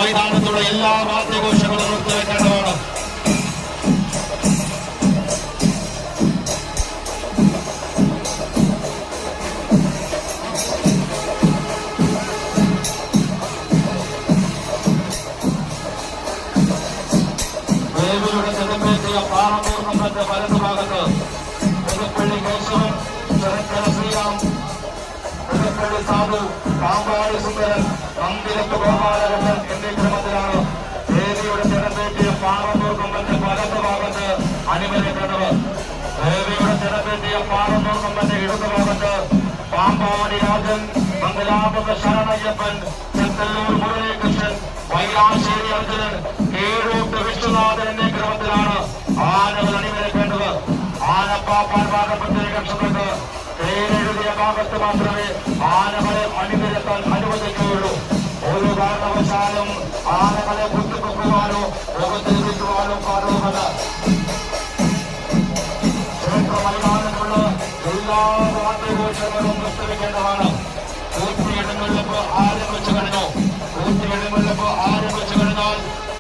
മൈതാനത്തുള്ള എല്ലാ വാദ്യഘോഷങ്ങളും നിർത്തിവെക്കേണ്ടതാണ്. ദേവിയുടെ ചെറുപ്പേറ്റിയ പാറമ്പൂർ കമ്പന്റെ വലതുഭാഗത്ത് പുതുപ്പള്ളി കേശവൻ, ചെറുക്കര ശ്രീറാം, പുതുപ്പള്ളി സാധു, കാമ്പാടി സുന്ദരൻ, നന്ദിരത്ത് ഗോപാലകൃഷ്ണൻ എന്നീ ക്രമത്തിലാണ് ദേവിയുടെ ചെറുപ്പേറ്റിയ പാറമ്പൂർ കമ്പന്റെ വലതുഭാഗത്ത് അണിവരേണ്ടത്. ദേവിയുടെ ചെറുപ്പേറ്റിയ പാറമ്പൂർ കമ്പന്റെ ഇടതുഭാഗത്ത് പാമ്പാടി രാജൻ, മംഗലാപുര ശരണയ്യപ്പൻ, ചെത്തല്ലൂർ മുരളീകൃഷ്ണൻ, വൈലാശ്ശേരി അർജുനൻ, കീഴൂട്ട് വിശ്വനാഥൻ എന്നീ ക്രമത്തിലാണ് ആനകൾ അണിനിരക്കേണ്ടത്. ആനപ്പാപ്പാൻ ഭാഗപ്രത്യേക ക്ഷമക്ക് പേരെഴുതിയ ഭാഗത്ത് മാത്രമേ ആനകളെ അണിനിരത്താൻ അനുവദിക്കുകയുള്ളൂ. ഒരു കാരണവശാലും ആനകളെ കുത്തിപ്പൊക്കുവാനോ മുഖത്തിരിക്കുവാനോ പാടുള്ളതല്ല. ക്ഷേത്ര മൈതാനമുള്ള എല്ലാ വാദ്യഘോഷങ്ങളും നിർത്തിവെക്കേണ്ടതാണ്.